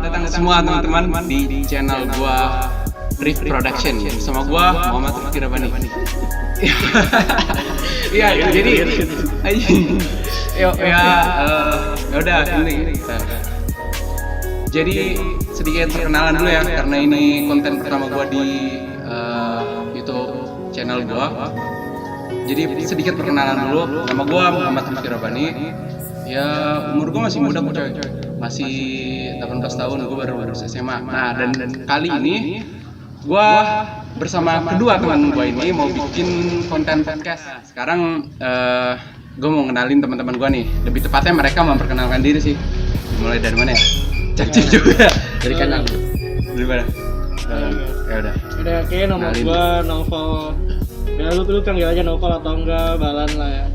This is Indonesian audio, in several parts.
datang semua teman-teman di channel gua Riff Production bersama gua Muhammad Rifki Rabbani. Iya, jadi ya udah ini. Jadi sedikit perkenalan dulu ya, karena ini konten pertama gua di YouTube channel gua. Jadi sedikit perkenalan dulu. Nama gua Muhammad Rifki Rabbani. Ya umur gua masih muda, masih 18 tahun. Gua baru lulus SMA. Nah, dan kali ini gua bersama kedua teman gua ini mau bikin konten podcast. Sekarang gua mau kenalin teman-teman gua nih. Lebih tepatnya mereka memperkenalkan diri sih. Mulai dari mana ya? Cacing juga. Dari kanan. Dari mana? Ya udah. Udah oke, nama gua Novel. Ya lu panggil aja Novel atau enggak Balan lah ya.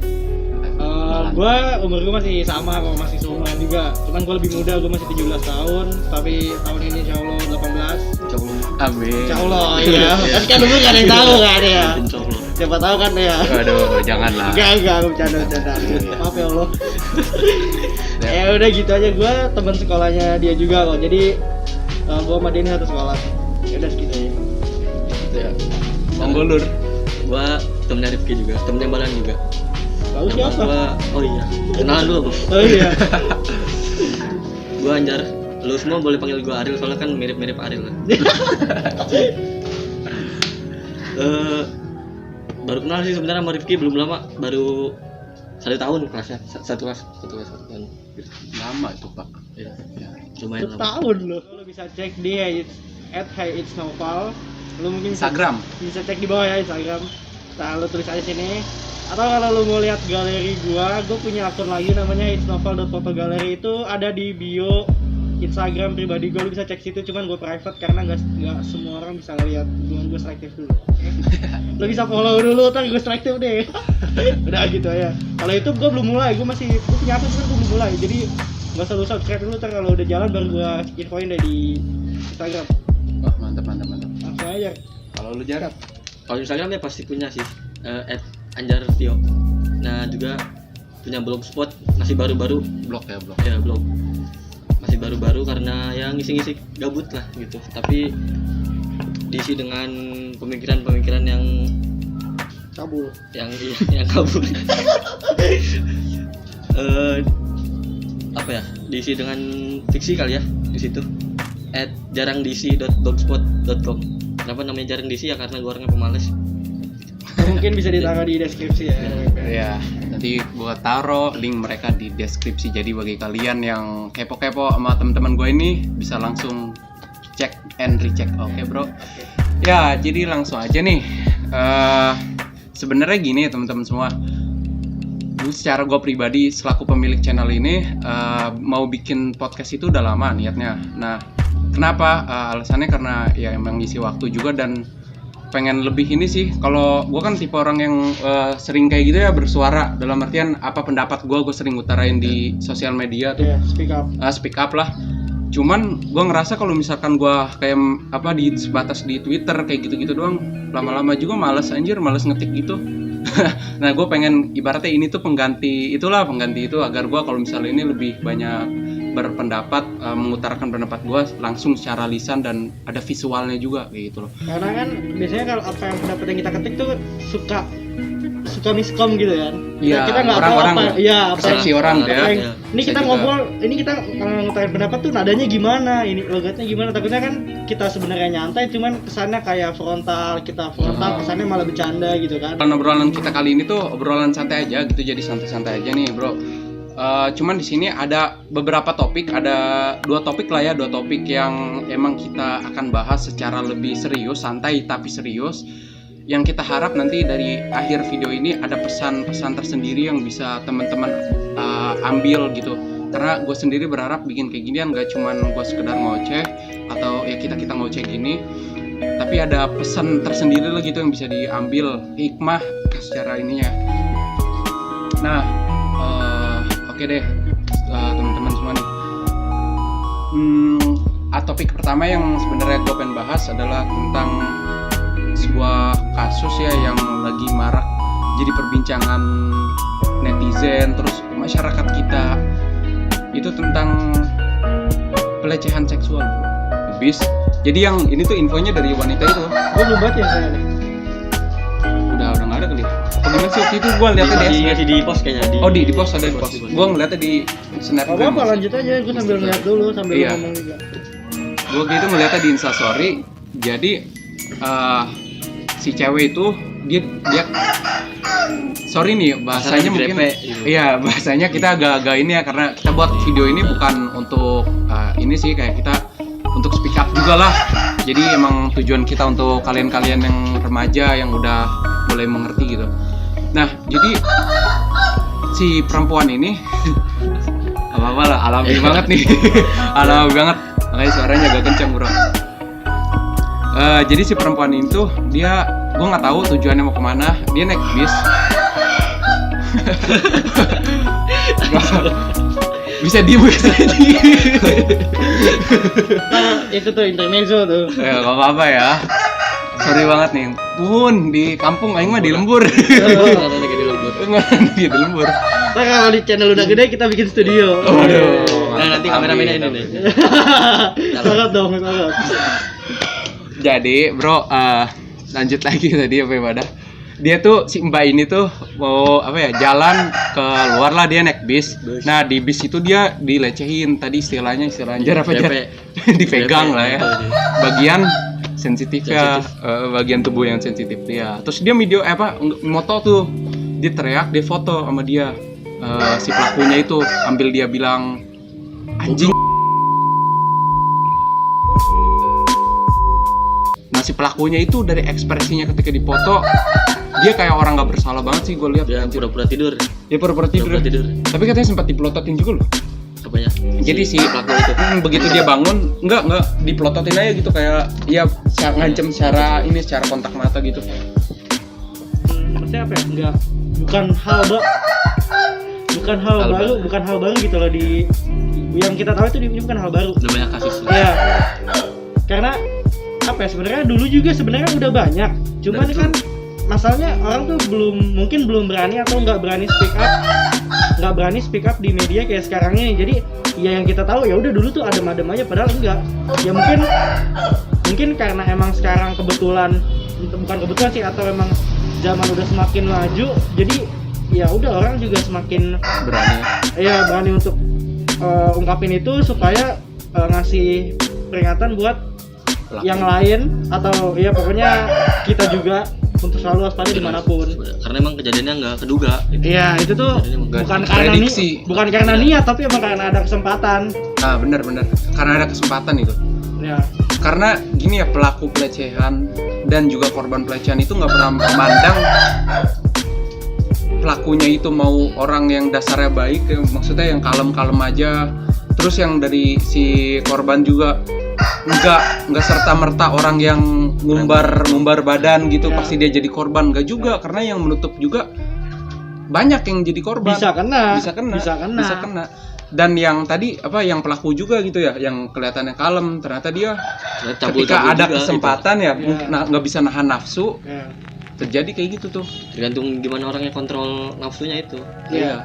Gua umur gua masih sama kok, masih seumuran juga. Cuman gua lebih muda, gua masih 17 tahun. Tapi tahun ini insyaallah 18. Insyaallah. Amin. Insyaallah iya. Kan umur gak ada yang tahu kan ya. Insyaallah. Siapa tahu kan ya. Waduh, janganlah. Enggak, bercanda. Maaf ya Allah. Ya udah gitu aja, gua teman sekolahnya dia juga kok. Jadi gua sama dia ini satu sekolah. Ya udah segitu aja. Ya. Monggo Lur. Gua temennya Rifki juga, temennya Balan juga. Lalu siapa? Oh iya, kenalan dulu Bang. Oh iya. Gua Anjar. Lu semua boleh panggil gua Ariel soalnya kan mirip-mirip Ariel lah. Baru kenal sih sebenarnya sama Rifki, belum lama, baru 1 tahun kelasnya, satu kelas. Lama itu Pak. Ya, lumayan lama. Setahun loh. Lo bisa cek di @HeyIt'sNoval. Lo mungkin Instagram. bisa cek di bawah ya Instagram. Nah, lo tulis aja sini. Atau kalau lo mau lihat galeri gua punya akun lagi namanya itsnovel.fotogaleri, itu ada di bio Instagram pribadi gua. Lo bisa cek situ, cuman gua private karena nggak semua orang bisa lihat. Gua selektif dulu. Okay? Lo bisa follow dulu, ntar gua selektif deh. Udah gitu ya. Kalau YouTube gua belum mulai, gua punya akun cuman gua belum mulai. Jadi nggak usah lu subscribe dulu, ntar kalau udah jalan baru gua infoin deh di Instagram. Wah, mantap. Langsung aja. Kalau lu Jarat? Kalau Instagram ya pasti punya sih, @anjartio. Nah juga punya blogspot, masih baru-baru. Blog. Ya blog, masih baru-baru karena ya ngisi-ngisi gabut lah gitu. Tapi diisi dengan pemikiran-pemikiran yang Cabul. yang kabur. Apa ya? Diisi dengan fiksi kali ya di situ. @jarangdiisi.blogspot.com. Kenapa namanya jarang diisi ya karena gue orangnya pemalas. Mungkin bisa ditaruh di deskripsi ya. Ya, nanti gua taruh link mereka di deskripsi. Jadi bagi kalian yang kepo-kepo sama teman-teman gue ini bisa langsung cek and recheck. Oke, Bro. Ya, jadi langsung aja nih. Sebenarnya gini ya teman-teman semua. Secara gue pribadi selaku pemilik channel ini mau bikin podcast itu udah lama niatnya. Nah, kenapa? Alasannya karena ya emang ngisi waktu juga dan pengen lebih ini sih. Kalau gue kan tipe orang yang sering kayak gitu ya, bersuara dalam artian apa pendapat gue sering utarain di sosial media tuh. Yeah, speak up lah. Cuman gue ngerasa kalau misalkan gue kayak di sebatas di Twitter kayak gitu-gitu doang, lama-lama juga males ngetik gitu. Nah, gue pengen ibaratnya ini tuh pengganti itu agar gue kalau misalnya ini lebih banyak berpendapat, mengutarakan pendapat gue langsung secara lisan dan ada visualnya juga kayak gitu loh. Karena kan biasanya kalau apa yang pendapat yang kita ketik tuh suka miskom gitu kan. Iya, kita nggak tahu apa persepsi orang ya. Ini kita ngobrol, ini kita ngutarain pendapat tuh nadanya gimana, ini logatnya gimana. Takutnya kan kita sebenarnya nyantai, cuman kesannya kayak frontal, kesannya malah bercanda gitu kan. Obrolan kita kali ini tuh obrolan santai aja gitu, jadi santai-santai aja nih bro. Cuman di sini ada beberapa topik, ada dua topik yang emang kita akan bahas secara lebih serius, santai tapi serius. Yang kita harap nanti dari akhir video ini ada pesan-pesan tersendiri yang bisa teman-teman ambil gitu. Karena gue sendiri berharap bikin kayak ginian gak cuman gue sekedar ngoceh atau ya kita ngoceh gini, tapi ada pesan tersendiri lah gitu yang bisa diambil, hikmah secara ininya. Nah, oke deh teman-teman semua nih. Topik pertama yang sebenarnya gue pengen bahas adalah tentang sebuah kasus ya yang lagi marak jadi perbincangan netizen terus masyarakat kita, itu tentang pelecehan seksual bis. Jadi yang ini tuh infonya dari wanita itu Gue belum baca ya saya nih. udah nggak ada kali. Apa gimana sih waktu itu gue lihatnya di masih di post kayaknya di post ada di post. Gue ngeliatnya di snapgram. Apa lanjut aja, gue sambil ngeliat dulu sambil Iya. ngomong juga. Gue gitu ngeliatnya di Instastory. Jadi si cewek itu dia sorry nih bahasanya Kasar mungkin grepe, gitu. iya bahasanya kita agak-agak ini ya karena kita buat video ini bukan untuk ini sih kayak kita untuk speak up juga lah. Jadi emang tujuan kita untuk kalian-kalian yang remaja yang udah mulai mengerti gitu. Nah jadi si perempuan ini apa-apa lah alami banget nih alami banget makanya suaranya agak kencang bro. Jadi si perempuan itu dia gue nggak tahu tujuannya mau kemana, dia naik bis. Bisa diem. Nah, itu tuh intermezzo tuh. Ya nggak apa-apa ya. Sorry banget nih. Pun di kampung aing mah di lembur. Karena lagi di lembur. Di lembur. Nah, kalau di channel udah gede kita bikin studio. Waduh. Nah, nanti kameramennya ini nih. Sangat dong, sangat. Jadi bro, lanjut lagi tadi apa ya pada dia tuh si mbak ini tuh mau apa ya jalan ke luar lah dia naik bis. Nah di bis itu dia dilecehin tadi istilah jar apa jar dipegang lah ya bagian sensitif ya bagian tubuh yang sensitif dia. Terus dia video moto tuh dia teriak dia foto sama dia si pelakunya itu ambil dia bilang anjing. Si pelakunya itu dari ekspresinya ketika dipoto dia kayak orang nggak bersalah banget sih gue lihat. Dia pura-pura tidur. Dia pura-pura tidur. Tapi katanya sempat dipelototin juga loh. Apanya? Jadi si pelaku itu begitu dia bangun nggak dipelototin aja gitu kayak ya ngancem secara kontak mata gitu. Maksudnya apa ya? Bukan hal baru gitu loh di yang kita tahu itu ini bukan hal baru. udah banyak kasus. Iya. Karena apa ya sebenarnya dulu juga sebenarnya udah banyak. Cuman kan masalahnya orang tuh mungkin belum berani atau nggak berani speak up di media kayak sekarang ini. Jadi ya yang kita tahu ya udah dulu tuh adem-adem aja padahal enggak. Ya mungkin karena emang sekarang bukan kebetulan sih atau emang zaman udah semakin maju jadi ya udah orang juga semakin berani untuk ungkapin itu supaya ngasih peringatan buat yang lain atau ya pokoknya kita juga untuk selalu waspada dimanapun. Karena emang kejadiannya nggak keduga. Iya itu tuh bukan karena niat tapi emang karena ada kesempatan. Nah benar karena ada kesempatan itu. Ya. Karena gini ya pelaku pelecehan dan juga korban pelecehan itu nggak pernah memandang pelakunya itu mau orang yang dasarnya baik, maksudnya yang kalem-kalem aja. Terus yang dari si korban juga nggak serta merta orang yang ngumbar badan gitu ya. Pasti dia jadi korban nggak juga karena yang menutup juga banyak yang jadi korban bisa kena dan yang tadi yang pelaku juga gitu ya yang kelihatannya kalem ternyata dia ketika ada juga, kesempatan gitu. Nggak bisa nahan nafsu terjadi kayak gitu tuh tergantung gimana orangnya kontrol nafsunya itu. Iya.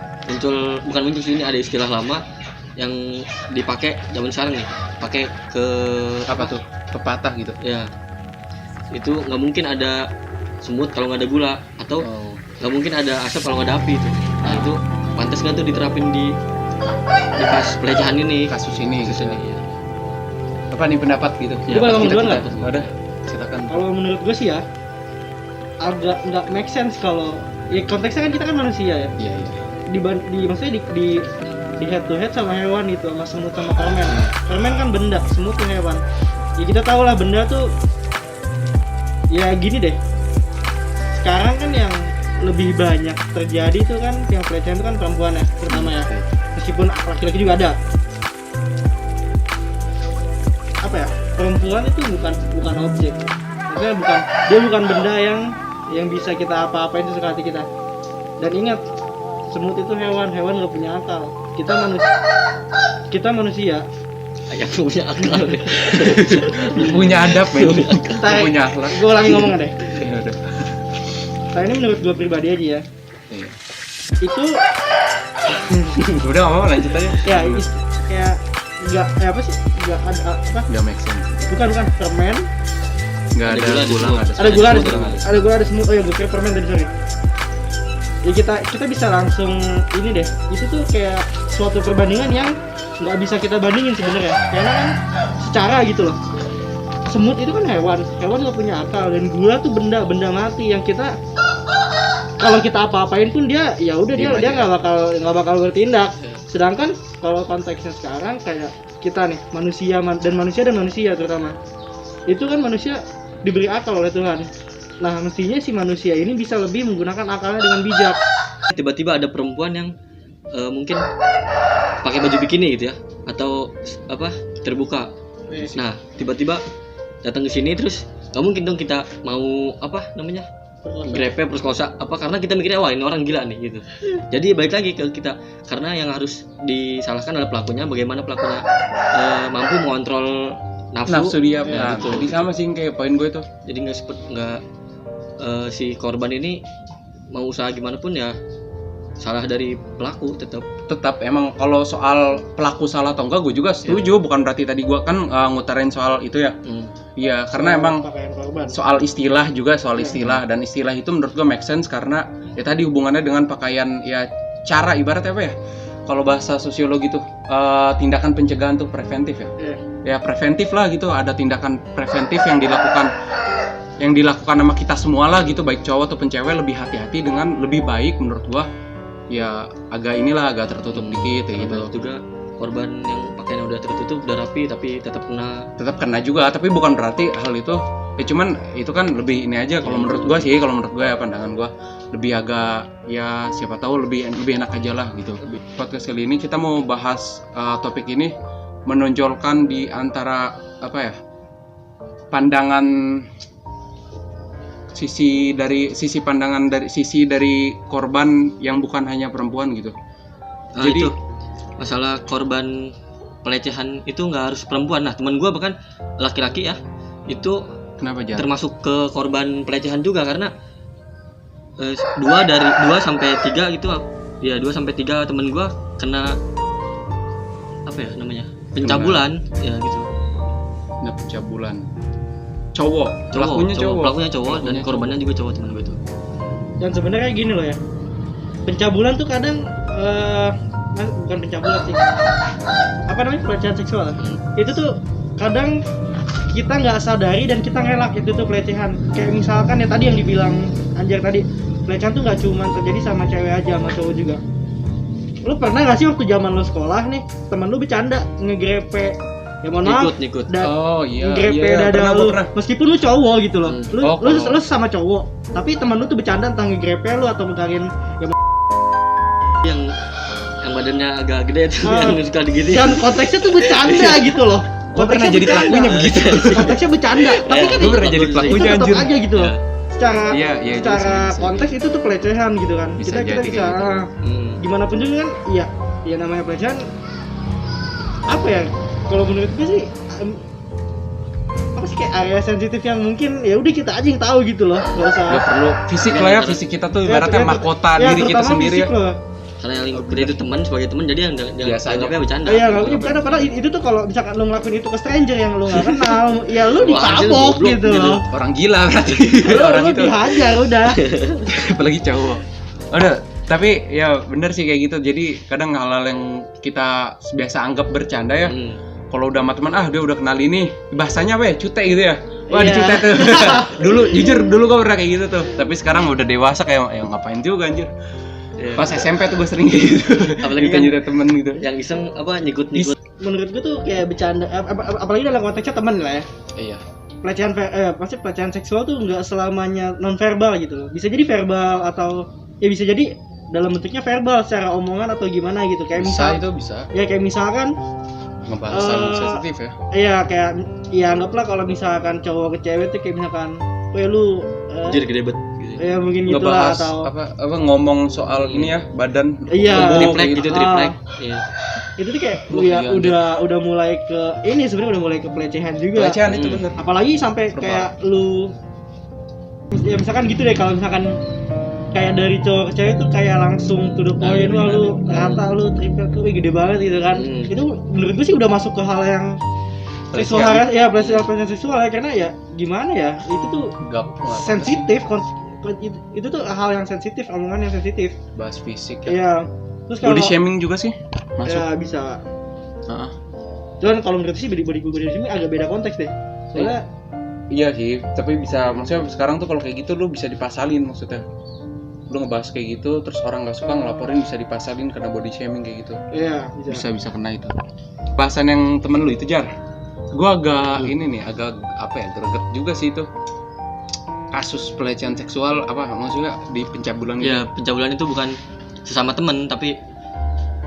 Bukan muncul sini ada istilah lama yang dipakai zaman sekarang nih, pakai ke apa tuh pepatah gitu ya. Itu nggak mungkin ada semut kalau nggak ada gula atau nggak mungkin ada asap kalau nggak ada api itu. Nah itu pantas nggak tuh diterapin di pas pelecehan ini kasus ini ya. Apa nih pendapat gitu ya, kalau duluan nggak ada silakan. Kalau menurut gue sih ya agak nggak make sense kalau ya konteksnya kan kita kan manusia ya. Iya. Maksudnya di head to head sama hewan itu sama semut sama permen. Permen kan benda, semut tuh hewan. Ya kita tahu lah benda tuh ya gini deh. Sekarang kan yang lebih banyak terjadi tuh kan yang pelecehan itu kan perempuan ya, terutama ya. Meskipun laki-laki juga ada. Apa ya? Perempuan itu bukan objek. Maksudnya dia bukan benda yang bisa kita apa-apain sesuka hati kita. Dan ingat, semut itu hewan nggak punya akal. Kita manusia yang punya akal punya adab punya akhlak. Gue ulangi ngomongnya deh. Nah ini menurut gue pribadi aja ya. Iya. Itu udah nggak apa-apa lanjut aja. Ya kayak apa sih? Enggak ada apa? Nggak make sense. Bukan permen. Nggak Ada ada gula, gula, ada nggak Ada gula, semut. ada semut. Oh ya, gue kira permen tadi, sorry. Ya kita bisa langsung ini deh. Itu tuh kayak suatu perbandingan yang nggak bisa kita bandingin sebenarnya. Karena kan secara gitu loh. Semut itu kan hewan nggak punya akal, dan gula tuh benda mati yang kita kalau kita apa-apain pun dia ya udah dia nggak bakal bertindak. Sedangkan kalau konteksnya sekarang kayak kita nih manusia terutama itu kan manusia diberi akal oleh Tuhan. Nah mestinya si manusia ini bisa lebih menggunakan akalnya dengan bijak. Tiba-tiba ada perempuan yang mungkin pakai baju bikini gitu ya, atau apa terbuka. Nah tiba-tiba datang ke sini, terus nggak mungkin dong kita mau apa namanya grepe perkosa apa, karena kita mikirnya wah ini orang gila nih gitu. Jadi balik lagi ke kita, karena yang harus disalahkan adalah pelakunya. Bagaimana pelakunya mampu mengontrol nafsu dia. Ya, Nah, betul. jadi sama sih kayak poin gue tuh. Jadi nggak si korban ini mau usaha gimana pun ya salah dari pelaku Tetap emang kalau soal pelaku salah atau enggak gue juga setuju. Bukan berarti tadi gue kan ngutarain soal itu ya. Iya, karena emang Pakaian korban. soal istilah dan istilah itu menurut gue make sense karena ya tadi hubungannya dengan pakaian, ya cara ibaratnya apa ya, kalau bahasa sosiologi tuh tindakan pencegahan tuh preventif ya. Ya preventif lah gitu, ada tindakan preventif yang dilakukan sama kita semua lah gitu, baik cowok ataupun cewek, lebih hati-hati dengan lebih baik menurut gue. Ya agak tertutup dikit ya gitu. Banyak juga korban yang pakaiannya udah tertutup, udah rapi, tapi tetap kena juga, tapi bukan berarti hal itu ya, cuman itu kan lebih ini aja kalau menurut gua ya, pandangan gua lebih agak ya siapa tahu lebih enak aja lah gitu. Podcast kali ini kita mau bahas topik ini menonjolkan di antara apa ya, pandangan sisi dari korban yang bukan hanya perempuan gitu. Jadi itu masalah korban pelecehan itu nggak harus perempuan. Nah teman gue bahkan laki-laki ya, itu kenapa Jar? termasuk ke korban pelecehan juga, karena 2 sampai 3 gitu ya, 2 sampai 3 temen gue kena apa ya namanya, pencabulan ya gitu. Kena pencabulan. Pelakunya cowok dan korbannya juga cowok teman gue itu. Dan sebenarnya gini loh ya, pencabulan tuh kadang bukan pencabulan sih, apa namanya, pelecehan seksual. Itu tuh kadang kita nggak sadari dan kita ngelak itu tuh pelecehan. Kayak misalkan ya tadi yang dibilang Anjar tadi, pelecehan tuh nggak cuma terjadi sama cewek aja, sama cowok juga. Lu pernah nggak sih waktu zaman lu sekolah nih, temen lu bercanda ngegrepe, ya mohon maaf, Ikut. ngegrepe dada lu, meskipun lu cowok gitu loh. Lu sama cowok, tapi temen lu tuh bercanda tentang ngegrepe lu atau mengkarin yang badannya agak gede tuh, yang suka digini. Dan konteksnya tuh bercanda gitu loh. Gue pernah jadi pelakunya begitu. Konteksnya bercanda, tapi kan gue pernah jadi pelakunya tetap anjir. aja gitu loh. Secara bisa. konteks itu tuh pelecehan gitu kan. Bisa Kita jadi bisa gimana pun juga kan, ya namanya pelecehan. Apa ya? Kalau menurut gue sih apa sih, kayak area sensitif yang mungkin ya udah kita aja yang tahu gitu loh. Enggak perlu fisik lah ya, fisik kita tuh ibaratnya mahkota diri kita sendiri ya. Karena yang lingkup kita itu teman, sebagai teman, jadi yang anggapnya bercanda. Iya, nggak bercanda, padahal itu tuh kalau misalkan lu ngelakuin itu ke stranger yang lu nggak kenal, ya lu ditabok gitu loh. Orang gila berarti. Orang itu dihajar udah. Apalagi cowok. Udah, tapi ya bener sih kayak gitu. Jadi kadang hal-hal yang kita biasa anggap bercanda ya, kalau udah sama teman, dia udah kenal ini, bahasanya apa ya, cute gitu ya. Wah, dicute tuh. dulu gue pernah kayak gitu tuh. Tapi sekarang udah dewasa kayak ngapain juga anjir. Pas SMP tuh gue sering kayak gitu. Apalagi kan nyuruh temen gitu. Yang iseng apa nyikut. Menurut gue tuh kayak bercanda, apalagi dalam konteksnya teman lah ya. Iya. Pelecehan seksual tuh nggak selamanya non verbal gitu loh. Bisa jadi verbal atau ya bisa jadi dalam bentuknya verbal secara omongan atau gimana gitu. Kayak Bisa. Ya kayak misalkan ngebahas sensitif ya. Iya, kayak ya anggaplah kalau misalkan cowok ke cewek tuh kayak misalkan, lu anjir gede banget gitu. Ya mungkin gitu lah, atau apa ngomong soal ini ya, badan. Iya, triplek. Iya. Itu tuh kayak udah mulai ke ini, sebenarnya udah mulai ke pelecehan juga. Pelecehan itu bener. Apalagi sampai kayak lu ya misalkan gitu deh, kalau misalkan kayak dari cowok ke cewek tuh kayak langsung to the point, wah lu rata, lu triple tuh gede banget gitu kan. Itu menurut gue sih udah masuk ke hal yang seksual ya, pelecehan seksual ya, karena ya gimana ya, itu tuh sensitif, itu tuh hal yang sensitif, omongan yang sensitif, bahas fisik ya. Iya. Terus kalau Body shaming juga sih masuk. ya bisa. Heeh. Cuman kalau menurut sih body shaming agak beda konteks deh. Soalnya Iya sih, tapi bisa, maksudnya sekarang tuh kalau kayak gitu lu bisa dipasalin maksudnya. Lu ngebahas kayak gitu, terus orang nggak suka ngelaporin, bisa dipasalin karena body shaming kayak gitu. iya Bisa kena itu. Bahasan yang temen lu itu, Jar, gua agak ini nih, agak apa ya, greget juga sih itu. Kasus pelecehan seksual apa maksudnya di pencabulan gitu. Ya pencabulan itu bukan sesama temen, tapi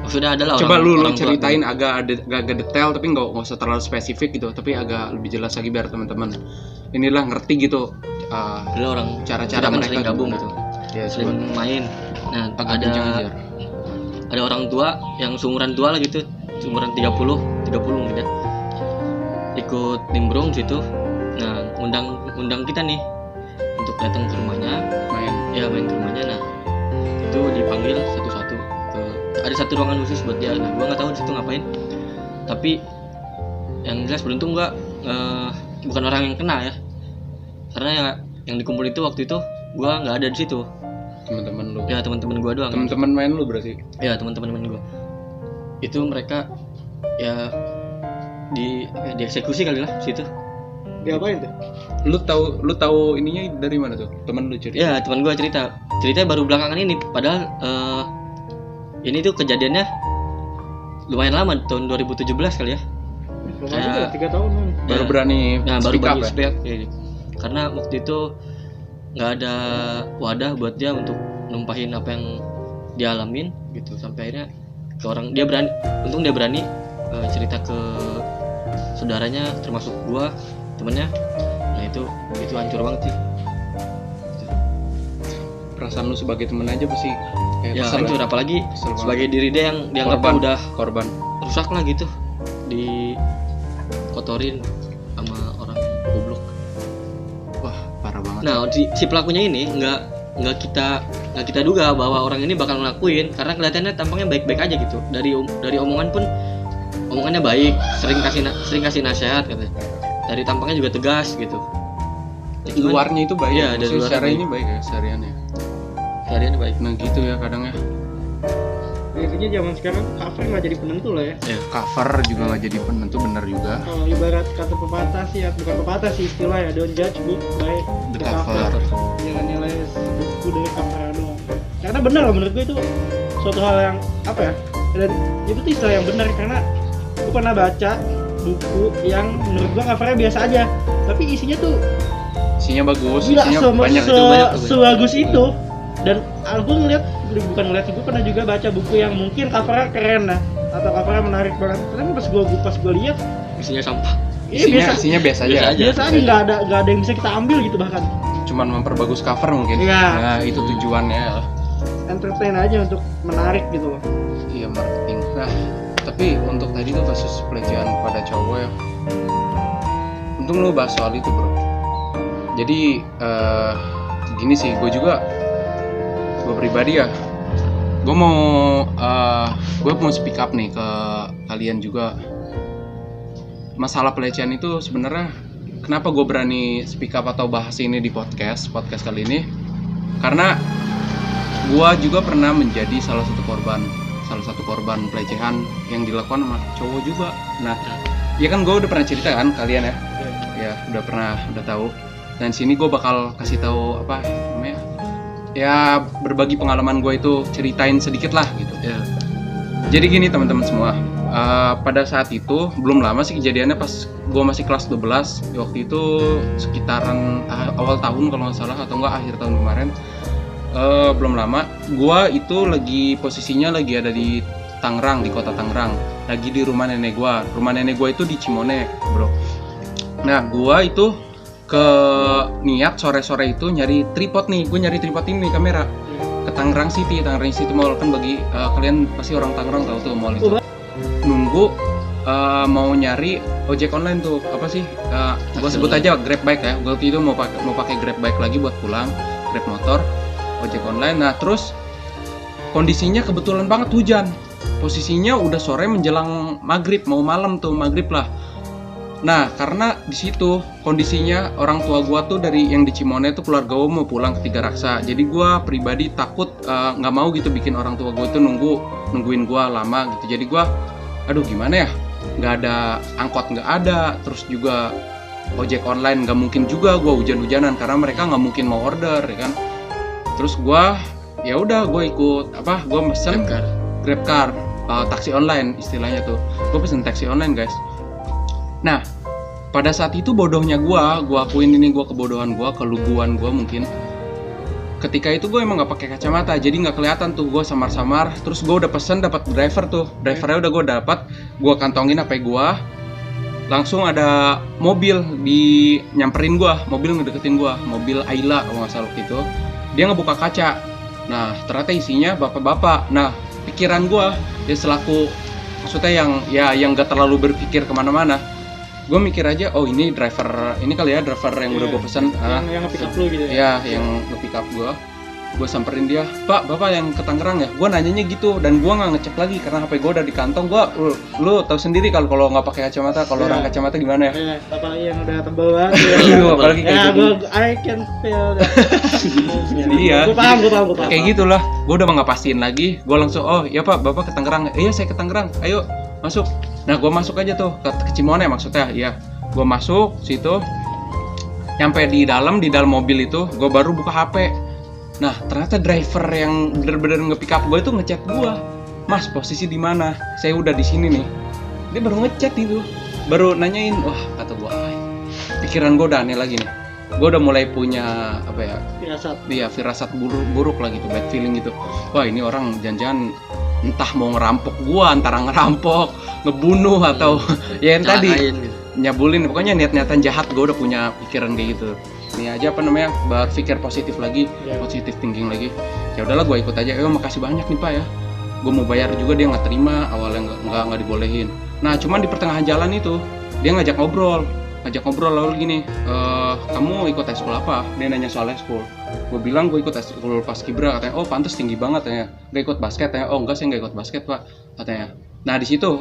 maksudnya adalah Coba orang, lu orang tua. ceritain agak detail, tapi nggak usah terlalu spesifik gitu, tapi agak lebih jelas lagi biar teman-teman inilah ngerti gitu Adalah orang cara-cara kita kan mereka sering gabung gimana. gitu, Ya, sering main. Nah agak kencang aja. ada orang tua yang seumuran tua lah gitu, seumuran 30 mungkin ya, ikut nimbrung situ. Nah undang kita nih untuk datang ke rumahnya, main ke rumahnya. Nah itu dipanggil satu-satu, ada satu ruangan khusus buat dia. Nah gua nggak tahu di situ ngapain, tapi yang jelas beruntung gua bukan orang yang kena ya, karena yang dikumpul itu waktu itu gua nggak ada di situ. Teman-teman lu. Ya teman-teman gua doang. Teman-teman main lu berarti. Ya teman-teman gua. Itu mereka ya dieksekusi kali lah situ. diapain tuh? Lu tahu ininya dari mana tuh? Temen lu cerita. Ya teman gua ceritanya baru belakangan ini, padahal ini tuh kejadiannya lumayan lama, tahun 2017 kali ya. Lama juga 3 tahun kan. Baru berani baru speak up berani ya? speak up, ya. Karena waktu itu nggak ada wadah buat dia untuk numpahin apa yang dia alamin gitu, sampai akhirnya ke orang, dia berani, untung dia berani cerita ke saudaranya termasuk gua, temennya. Nah itu hancur banget sih. Perasaan lu sebagai temen aja pasti kayak Ya kesel hancur, ya? apalagi Kesel banget. sebagai diri dia yang dianggap Korban. udah korban. rusak lah gitu, dikotorin sama orang goblok. Wah, parah banget. Nah si pelakunya ini nggak kita duga bahwa orang ini bakal ngelakuin, karena kelihatannya tampangnya baik-baik aja gitu. Dari omongan pun omongannya baik, sering kasih nasihat katanya. Dari tampangnya juga tegas gitu. Ya, cuman Luarnya itu baik. Iya, Maksudnya dari luar secara baik. ini baik ya, sehariannya. kehadirannya baik. Nah gitu ya kadang ya. Biasanya zaman sekarang cover nggak jadi penentu lah ya. Ya. Cover juga nggak jadi penentu, bener juga. Kalau ibarat kata pepatah sih ya, bukan pepatah sih, istilah ya, don't judge book by The the cover. cover. Jangan nilai buku dari covernya doang. Karena benar lah menurut gue itu suatu hal yang apa ya? Dan itu tuh istilah yang benar, karena gue pernah baca buku yang menurut gue covernya biasa aja, tapi isinya tuh Isinya bagus, gila, isinya banyak. sebagus itu. Dan aku bukan ngeliat sih, gue pernah juga baca buku yang mungkin covernya keren lah, atau covernya menarik banget, tapi pas gue lihat Isinya sampah. Isinya biasa aja. Biasa aja. nggak ada yang bisa kita ambil gitu, bahkan Cuman memperbagus cover mungkin. Iya. Nah, itu tujuannya. entertain aja untuk menarik gitu loh. Iya, marketing. Nah, tapi untuk tadi tuh kasus pelecehan pada cowok ya. Untung lu bahas soal itu, bro. Jadi gini sih, gue pribadi ya, gue mau speak up nih ke kalian juga. Masalah pelecehan itu sebenarnya kenapa gue berani speak up atau bahas ini di podcast kali ini, karena gue juga pernah menjadi salah satu korban pelecehan yang dilakukan sama cowok juga. Nah, ya kan gue udah pernah cerita kan kalian ya, ya udah tahu. Dan sini gue bakal kasih tahu apa namanya, ya berbagi pengalaman gue itu, ceritain sedikit lah gitu. Ya. Jadi gini teman-teman semua, pada saat itu belum lama sih kejadiannya, pas gue masih kelas 12 waktu itu, sekitaran awal tahun kalau nggak salah, atau enggak akhir tahun kemarin. Belum lama, gue itu posisinya lagi ada di Tangerang, di kota Tangerang, lagi di rumah nenek gue itu di Cimone, bro. Nah, gue itu niat sore-sore itu nyari tripod nih, gue nyari tripod ini kamera ke Tangerang City Mall, kan bagi kalian pasti orang Tangerang tahu tuh mall itu. Nunggu mau nyari ojek online tuh, apa sih, gue sebut aja Grab bike ya. Gue itu mau pakai Grab bike lagi buat pulang, Grab motor. ojek online. Nah terus kondisinya kebetulan banget hujan, posisinya udah sore menjelang maghrib, mau malam tuh, maghrib lah. Nah karena di situ kondisinya orang tua gua tuh dari yang di Cimone tuh keluarga gua mau pulang ke Tiga Raksa, jadi gua pribadi takut nggak mau gitu bikin orang tua gua tuh nungguin gua lama gitu. Jadi gua aduh gimana ya, nggak ada angkot, nggak ada, terus juga ojek online nggak mungkin juga gua hujan-hujanan karena mereka nggak mungkin mau order ya kan. Terus gua ya udah gua ikut gua mesen GrabCar, taksi online istilahnya tuh. Gua pesen taksi online guys. Nah, pada saat itu bodohnya gua akuin ini, gua kebodohan gua, keluguan gua mungkin. Ketika itu gue emang nggak pakai kacamata, jadi nggak kelihatan tuh, gue samar-samar. Terus gue udah pesen dapat driver tuh, drivernya udah gue dapat, gue kantongin HP gue. Langsung ada mobil nyamperin gue, mobil ngedeketin gue, mobil Ayla kalau nggak salah gitu. Dia ngebuka kaca. Nah, ternyata isinya bapak-bapak. Nah, pikiran gue ya selaku maksudnya yang nggak terlalu berpikir kemana-mana. Gue mikir aja, oh ini driver, ini kali ya driver yang udah gue pesen. Yang nge-pick up lu gitu ya? Iya, yang nge-pick up gue. Gue samperin dia, Pak, bapak yang ke Tangerang ya? Gue nanyanya gitu, dan gue nggak ngecek lagi karena HP gue udah di kantong. Lu tahu sendiri kalau nggak pakai kacamata, kalau orang kacamata gimana ya? Iya, apalagi yang udah tebel banget. Iya, apalagi kayak gitu. I can feel that. Iya. Gue paham. Kayak gitulah. Gue udah nggak pastiin lagi. Gue langsung, oh iya Pak, bapak ke Tangerang. Iya, saya ke Tangerang. Ayo masuk. Nah, gue masuk aja tuh ke Cimone maksudnya. Iya, gue masuk situ. Nyampe di dalam mobil itu, gue baru buka HP. Nah, ternyata driver yang bener-bener nge-pick up gue itu ngechat gue, Mas, posisi di mana? Saya udah di sini nih. Dia baru ngechat itu, baru nanyain. Wah, kata gue, pikiran gue udah aneh lagi nih. Gue udah mulai punya firasat buruk lah gitu, bad feeling gitu. Wah, ini orang jangan-jangan entah mau ngerampok gue, antara ngerampok, ngebunuh atau ya yang tadi nyabulin. Pokoknya niat-niatan jahat. Gue udah punya pikiran kayak gitu. Ini aja berpikir positif lagi, positif thinking lagi. Ya udahlah, gue ikut aja. Makasih banyak nih Pak ya. Gue mau bayar juga, dia nggak terima, awalnya nggak dibolehin. Nah cuman di pertengahan jalan itu dia ngajak ngobrol lalu gini, kamu ikut eskul apa? Dia nanya soal eskul. Gue bilang gue ikut eskul Paskibra. Katanya, oh pantas tinggi banget katanya. Gak ikut basket? Katanya, oh enggak, saya nggak ikut basket Pak, katanya. Nah di situ,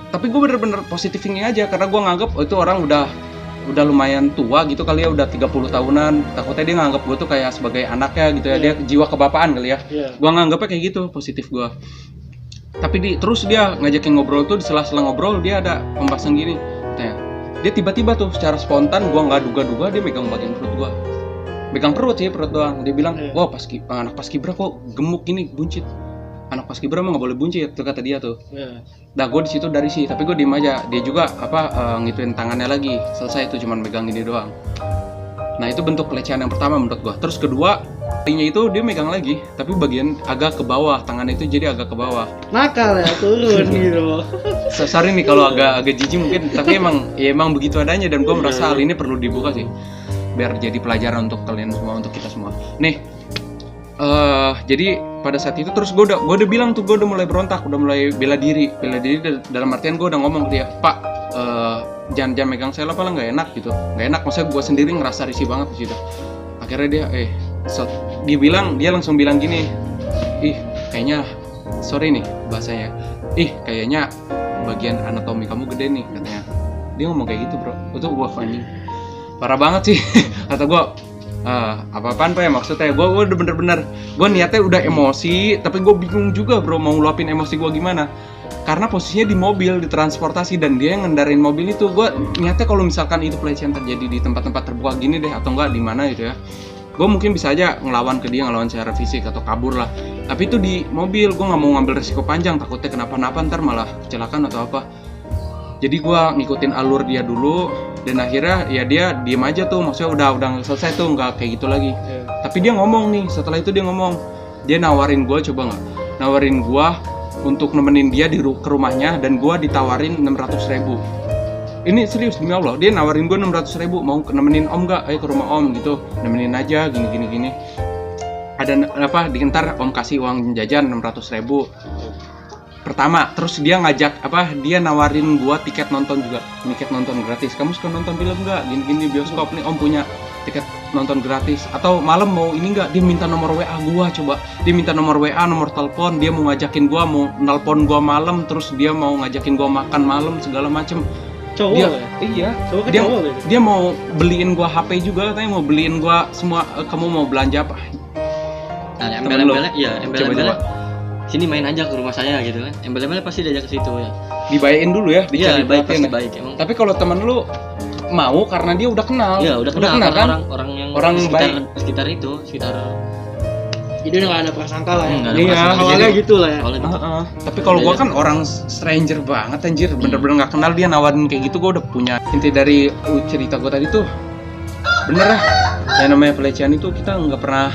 tapi gue bener-bener positif thinking aja karena gue nganggep itu orang udah lumayan tua gitu kali ya, udah 30 tahunan. Takutnya dia nganggep gue tuh kayak sebagai anaknya gitu ya, dia jiwa kebapaan kali ya. Gue nganggepnya kayak gitu, positif gue. Tapi terus dia ngajakin ngobrol tuh, di sela-sela ngobrol dia ada pembahasan gini, katanya. Dia tiba-tiba tuh secara spontan, gue nggak duga-duga dia megang bagian perut gue. Megang perut doang. Dia bilang, wah anak Paskibra kok gemuk gini, buncit. Anak Paskibra mah nggak boleh buncit tuh, kata dia tuh. Nah gue di situ dari sih, tapi gue diem aja. Dia juga ngituin tangannya lagi. Selesai itu, cuman megang ini doang. Nah itu bentuk pelecehan yang pertama menurut gue. Terus kedua, kalinya itu dia megang lagi, tapi bagian agak ke bawah, tangannya itu jadi agak ke bawah. Nakal ya, turun gitu. Sorry nih kalau agak jijik mungkin, tapi emang begitu adanya, dan gue merasa hal ini perlu dibuka sih, biar jadi pelajaran untuk kalian semua, untuk kita semua. Nih, jadi pada saat itu terus gue udah bilang tuh, gue udah mulai berontak, udah mulai bela diri dalam artian gue udah ngomong ke dia, Pak, jangan megang saya lah, nggak enak gitu, nggak enak. Maksudnya gue sendiri ngerasa risih banget di situ. Akhirnya dia langsung bilang gini, kayaknya sorry nih bahasanya, kayaknya bagian anatomi kamu gede nih, katanya. Dia ngomong kayak gitu bro, itu gue anjing parah banget sih. Kata gue, apa-apaan Pak ya maksudnya. Gue udah bener-bener, gue niatnya udah emosi, tapi gue bingung juga bro mau ngeluapin emosi gue gimana, karena posisinya di mobil, di transportasi, dan dia yang ngendarin mobil itu. Gue niatnya kalau misalkan itu pelecehan terjadi di tempat-tempat terbuka gini deh, atau enggak di mana gitu ya, gue mungkin bisa aja ngelawan ke dia, ngelawan secara fisik atau kabur lah. Tapi itu di mobil, gue nggak mau ngambil resiko panjang, takutnya kenapa-napa ntar malah kecelakaan atau apa. Jadi gue ngikutin alur dia dulu, dan akhirnya ya dia diem aja tuh, maksudnya udah selesai tuh, nggak kayak gitu lagi. Tapi dia ngomong nih, setelah itu dia nawarin gue, nawarin gue untuk nemenin dia ke rumahnya, dan gue ditawarin 600.000. Ini serius demi Allah, dia nawarin gue 600.000, mau nemenin om nggak? Ayo ke rumah om gitu, nemenin aja gini. Ada dikentar om kasih uang jajan 600.000 pertama. Terus dia dia nawarin gua tiket nonton gratis. Kamu suka nonton film nggak? Gini bioskop nih, om punya tiket nonton gratis, atau malam mau ini enggak, dia minta nomor WA gua, coba dia minta nomor WA, nomor telepon, dia mau ngajakin gua, mau nelpon gua malam, terus dia mau ngajakin gua makan malam segala macem. Cowok Dia ya? iya, Cowok ke dia cowok ya? dia mau beliin gua HP juga, katanya mau beliin gua semua. Kamu mau belanja apa? Nah, Temen embel-embelnya lu. iya, embel-embelnya Coba-coba. sini main aja ke rumah saya gitu kan. Embel-embelnya pasti diajak ke situ ya. Dibayain dulu ya, Iya, dicari baik perhatian pasti ya. baik emang. Tapi kalau temen lu mau karena dia udah kenal. Iya, udah kenal kan? karena orang yang Orang sekitar itu, sekitar Jadi udah nggak ada prasangka lah ya. Nggak ada Iya, prasangka. Awalnya jadi- gitu lah ya. awalnya gitu. Tapi kalau gua kan orang stranger banget anjir, bener-bener nggak kenal, dia nawarin kayak gitu, gua udah punya. Inti dari cerita gua tadi tuh bener lah, yang namanya pelecehan itu kita nggak pernah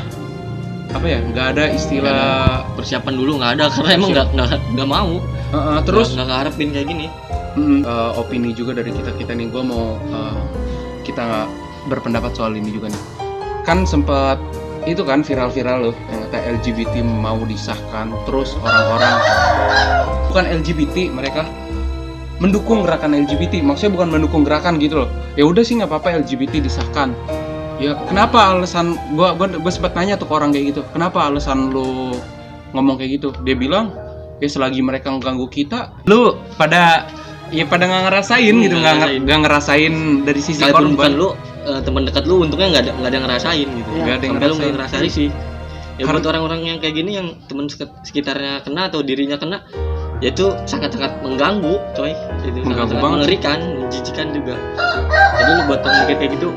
apa ya, nggak ada istilah. Persiapan dulu nggak ada karena emang nggak mau. Terus nggak ngarepin kayak gini. opini juga dari kita nih, gua mau kita berpendapat soal ini juga nih. Kan sempat itu kan viral-viral loh yang kata LGBT mau disahkan, terus orang-orang bukan LGBT, mereka mendukung gerakan LGBT, maksudnya bukan mendukung gerakan gitu loh. Ya udah sih nggak apa-apa LGBT disahkan. Ya kenapa alasan gua sempat nanya tuh ke orang kayak gitu, kenapa alasan lu ngomong kayak gitu? Dia bilang ya selagi mereka mengganggu kita, lu pada nggak ngerasain gitu, nggak ngerasain dari sisi Kalaupun bukan korban. lu teman dekat lu, untungnya nggak ada yang ngerasain gitu. Iya. Nggak ada yang Sampai lu ngerasain. nggak ngerasain sih. Ya buat Karena- orang-orang yang kayak gini yang teman sekitarnya kena atau dirinya kena, ya itu sangat-sangat mengganggu, coy. Itu Mengganggu sangat banget. mengerikan, menjijikan juga. Jadi lu buat orang mikir kayak gitu,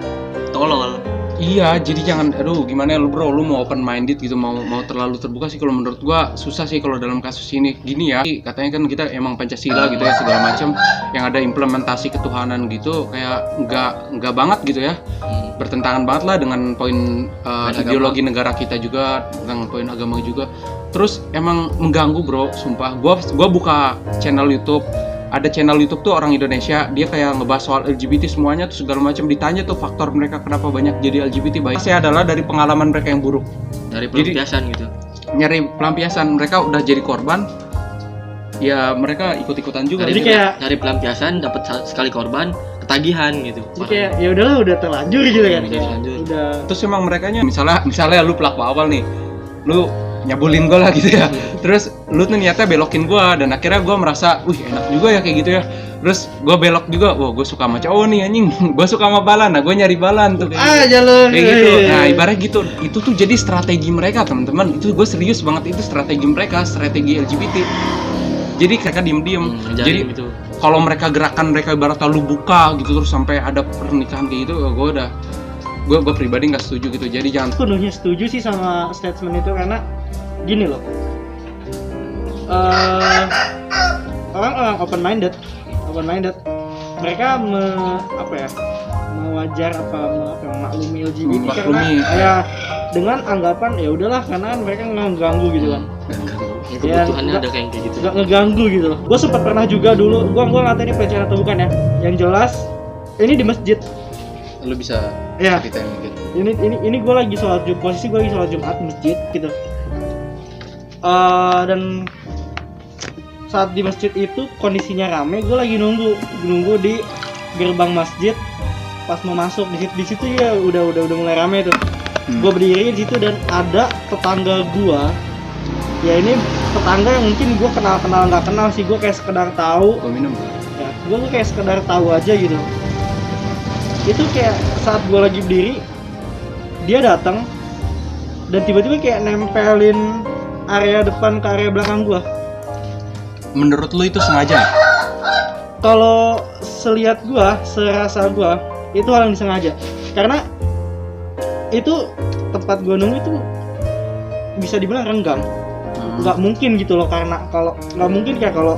tolol. Iya, jadi jangan, aduh gimana ya lu bro, lu mau open minded gitu, mau terlalu terbuka sih, kalau menurut gua susah sih kalau dalam kasus ini. Gini ya, katanya kan kita emang Pancasila gitu ya, segala macam yang ada implementasi ketuhanan gitu, kayak nggak banget gitu ya, bertentangan banget lah dengan poin Poin ideologi negara kita juga, dengan poin agama juga. Terus emang mengganggu bro, sumpah. Gua buka channel YouTube, ada channel YouTube tuh orang Indonesia, dia kayak ngebahas soal LGBT semuanya tuh segala macam, ditanya tuh faktor mereka kenapa banyak jadi LGBT. Biasanya adalah dari pengalaman mereka yang buruk, Dari Jadi- pelampiasan gitu. nyari pelampiasan. Mereka udah jadi korban, ya mereka ikut-ikutan juga. Jadi gitu. kayak- Dari pelampiasan dapat sekali korban, ketagihan gitu. Jadi kayak ya udahlah, udah terlanjur gitu kan. Udah Kayak terlanjur. Udah Terus emang merekanya misalnya lu pelaku awal nih, lu nyabulin gue lah gitu ya, terus lu tuh niatnya belokin gue, dan akhirnya gue merasa wih enak juga ya kayak gitu ya, terus gue belok juga, wah gue suka sama cowok nih anjing, gue suka sama balan, nah gue nyari balan tuh kayak gitu. jalan Kayak gitu. Nah ibarat gitu, itu tuh jadi strategi mereka teman-teman, itu gue serius banget, itu strategi mereka, strategi LGBT. Jadi mereka diem-diem, jadi gitu. kalau mereka gerakan mereka ibaratnya lu buka gitu terus sampai ada pernikahan kayak gitu, gue pribadi nggak setuju gitu. Jadi jangan. Penuhnya setuju sih sama statement itu, karena gini loh, orang-orang open minded mereka mewajar memaklumi LGBT karena Memaklumi. ya dengan anggapan ya udahlah karena kan mereka ngeganggu gitu kan. Ya, kebutuhannya Ya, ada kayak gitu. Nggak ngeganggu gitu loh. Gue sempat pernah juga dulu, gue nggak tahu ini pelecehan atau bukan ya, yang jelas ini di masjid. Lu bisa Ya. ceritain dikit. Ini gue lagi sholat Jumat, posisi gue lagi sholat Jumat di masjid gitu. Dan saat di masjid itu kondisinya rame, gue lagi nunggu di gerbang masjid. Pas mau masuk di situ ya udah mulai rame tuh. Gue berdiri di situ dan ada tetangga gue. Ya ini tetangga yang mungkin gue kenal nggak kenal sih, gue kayak sekedar tahu. Gue minum. Ya, gue kayak sekedar tahu aja gitu. Itu kayak saat gue lagi berdiri, dia datang dan tiba-tiba kayak nempelin area depan ke area belakang gue. Menurut lu itu sengaja? Kalau selihat gue, serasa gue, itu hal yang disengaja. Karena itu tempat gue nunggu itu bisa dibilang renggang. Nggak mungkin gitu loh, karena kalau nggak mungkin kayak kalau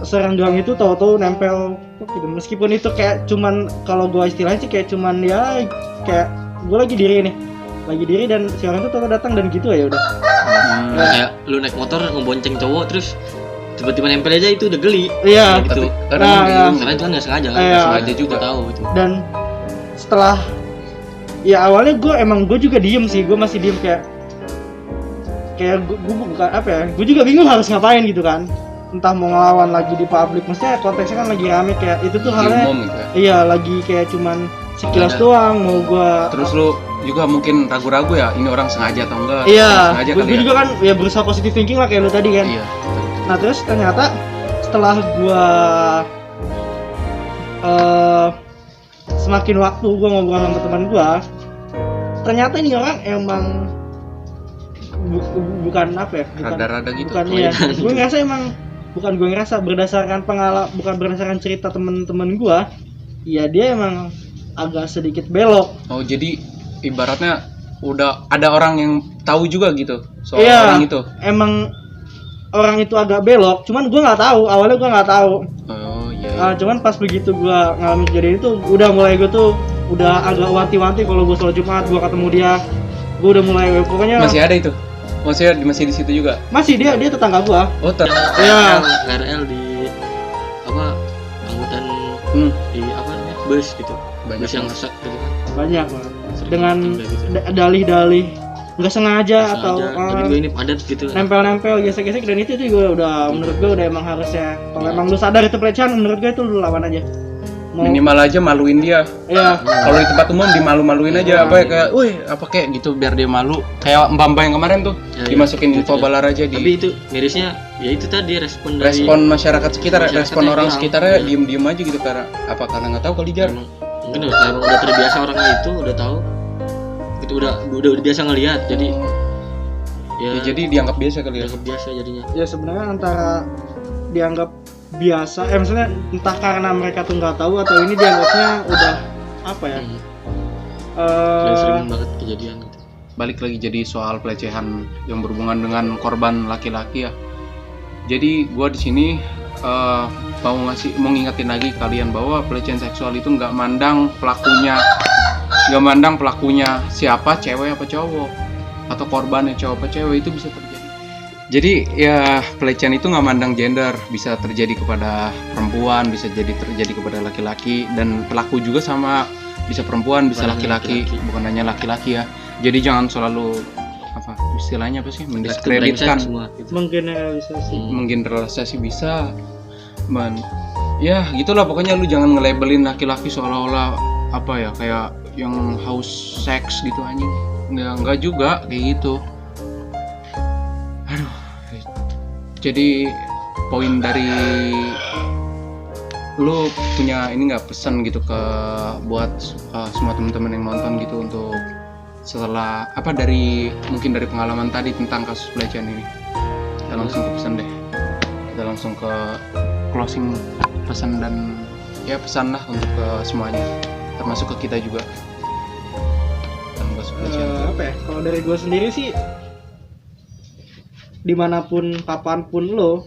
serenggang itu tahu-tahu nempel gitu. Meskipun itu kayak cuman, kalau gua istilahnya sih kayak cuman ya kayak gua lagi diri dan si orang itu tahu datang dan gitu ya udah. Kayak lu naik motor ngebonceng cowok terus tiba-tiba nempel aja, itu udah geli. Iya. Gitu. Nah, Karena itu kan nggak sengaja, Iya. nggak sengaja juga tahu itu. Dan setelah ya awalnya gue juga diem sih, gue masih diem kayak gue bukan apa ya, gue juga bingung harus ngapain gitu kan, entah mau ngelawan lagi di publik, maksudnya konteksnya kan lagi rame kayak itu tuh Di halnya umum gitu ya. iya lagi kayak cuman sekilas Ada. doang mau gua. Terus lu juga mungkin ragu-ragu ya, ini orang sengaja atau enggak? Iya, Sengaja gue kali ya? juga kan ya berusaha positive thinking lah kayak lu tadi kan. Iya. Nah terus ternyata setelah gua semakin waktu gua ngobrol sama teman gua, ternyata ini orang emang bukan apa ya? Rada-rada gitu. Bukan ya. Gue ngerasa emang bukan gue ngerasa berdasarkan bukan berdasarkan cerita teman-teman gua, ya dia emang agak sedikit belok. Oh, jadi ibaratnya udah ada orang yang tahu juga gitu soal Iya, orang itu. emang orang itu agak belok, cuman gue nggak tahu, awalnya gue nggak tahu. Oh iya. Cuman pas begitu gue ngalamin kejadian itu, udah mulai gue tuh udah agak wanti-wanti kalau gue sholat Jumat gue ketemu dia, gue udah mulai pokoknya Masih ada itu? Masih di situ juga? masih dia tetangga gue. Oh, Iya. KRL di apa angkutan di apa namanya bus gitu, Banyak bus yang banget. rusak gitu kan. Banyak banget. Sering Dengan kayak gitu. dalih-dalih nggak sengaja Nggak atau sengaja, tapi gue ini padat gitu. nempel-nempel gesek-gesek, dan itu juga udah menurut gue udah emang harusnya kalau emang lu sadar itu pelecehan, menurut gue itu lu lawan aja. Minimal aja maluin dia. Iya. Kalau di tempat umum dimalu-maluin aja, apa ya, kayak, wih apa kayak gitu biar dia malu. Kayak mbak-mbak yang kemarin tuh, Ya, ya. dimasukin Gitu info ya. balar aja Tapi di itu mirisnya ya itu tadi respon dari respon masyarakat sekitar, Masyarakatnya respon orang hilang. sekitarnya Iya. diem-diem aja gitu, karena apa karena nggak tahu kali jar. emang mungkin emang udah terbiasa orangnya itu udah tahu itu udah biasa ngelihat jadi Ya, jadi dianggap biasa kali ya. udah biasa jadinya. Ya sebenarnya antara dianggap biasa, maksudnya entah karena mereka tuh nggak tahu atau ini dianggapnya udah apa ya? Udah sering banget kejadian gitu. Balik lagi jadi soal pelecehan yang berhubungan dengan korban laki-laki ya. Jadi gua di sini mau ngingetin lagi kalian bahwa pelecehan seksual itu nggak mandang pelakunya siapa, cewek apa cowok, atau korbannya cowok apa cewek, itu bisa terjadi. Jadi ya pelecehan itu nggak mandang gender, bisa terjadi kepada perempuan, bisa terjadi kepada laki-laki, dan pelaku juga sama, bisa perempuan, bisa Bukan hanya laki-laki, laki-laki. bukan hanya laki-laki ya. Jadi jangan selalu apa istilahnya apa sih, mendiskreditkan. Brengsek semua gitu. Menggeneralisasi. Menggeneralisasi bisa, ya gitulah pokoknya. Lu jangan nge-labelin laki-laki seolah-olah apa ya, kayak yang haus seks gitu anjing. Enggak juga kayak gitu. Aduh. Jadi poin dari lu punya ini nggak pesan gitu ke buat semua teman-teman yang nonton gitu, untuk setelah apa mungkin dari pengalaman tadi tentang kasus pelecehan ini. Kita langsung ke pesan deh. Kita langsung ke closing pesan, dan ya pesan lah untuk ke semuanya, termasuk ke kita juga. Tentang kasus pelecehan. Apa ya? Kalau dari gue sendiri sih, dimanapun kapanpun lo,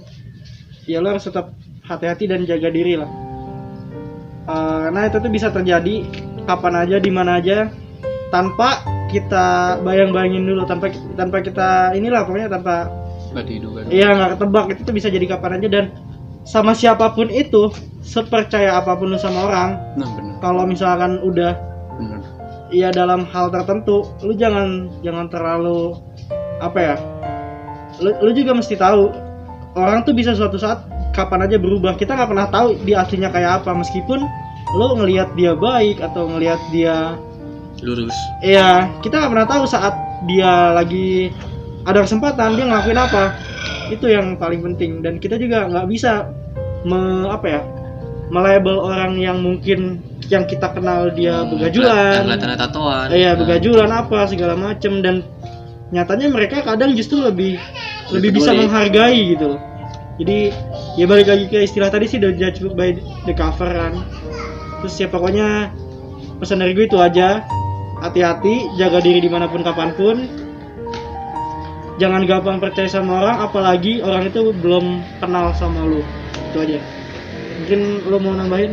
ya lo harus tetap hati-hati dan jaga diri lah. Karena itu tuh bisa terjadi kapan aja, di mana aja, tanpa kita bayang-bayangin dulu, tanpa kita inilah pokoknya tanpa Nggak diduga. iya nggak ketebak, itu tuh bisa jadi kapan aja. Dan sama siapapun itu, sepercaya apapun lu sama orang, Nah benar. kalau misalkan udah Benar. iya dalam hal tertentu, lu jangan terlalu apa ya, lu juga mesti tahu orang tuh bisa suatu saat kapan aja berubah. Kita nggak pernah tahu dia aslinya kayak apa, meskipun lu ngelihat dia baik atau ngelihat dia Lurus. iya, kita nggak pernah tahu saat dia lagi ada kesempatan dia ngelakuin apa. Itu yang paling penting. Dan kita juga nggak bisa melabel orang yang mungkin yang kita kenal dia begajulan, Kelihatan tatoan. iya begajulan apa segala macem, dan nyatanya mereka kadang justru lebih bisa peduli. menghargai gitu loh. Jadi ya balik lagi ke istilah tadi sih, don't judge book by the cover kan. Terus ya pokoknya pesan dari gue itu aja, hati-hati, jaga diri dimanapun kapanpun, jangan gampang percaya sama orang, apalagi orang itu belum kenal sama lu. Itu aja. Mungkin lo mau nambahin?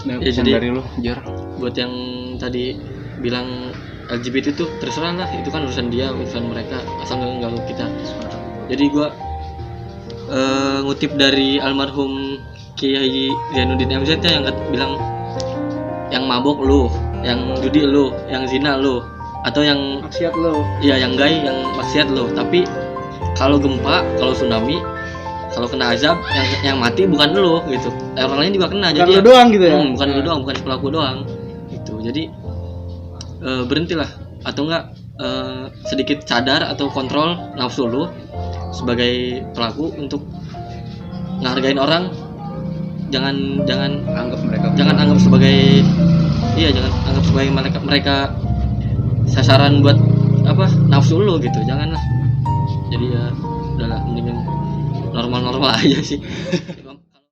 Nah, Ya, pesan jadi- dari lu, Jar. Buat yang tadi bilang LGBT itu terserah lah, itu kan urusan dia, urusan mereka, asal nggak ganggu kita. Jadi gua ngutip dari almarhum Kiai Zainuddin MZ yang bilang, yang mabok lu, yang judi lu, yang zina lu, atau yang Maksiat lo. ya yang gay, yang maksiat lu. Tapi kalau gempa, kalau tsunami, kalau kena azab, yang mati bukan lu gitu. Orang lain juga kena. Bukan Jadi lo doang gitu ya. bukan lu doang, bukan si pelaku doang. Gitu. Jadi berhentilah atau enggak sedikit sadar atau kontrol nafsu lu sebagai pelaku untuk ngehargain orang. Jangan anggap sebagai jangan anggap sebagai mereka sasaran buat nafsu lu gitu, janganlah. Jadi ya udahlah, mendingan normal aja sih.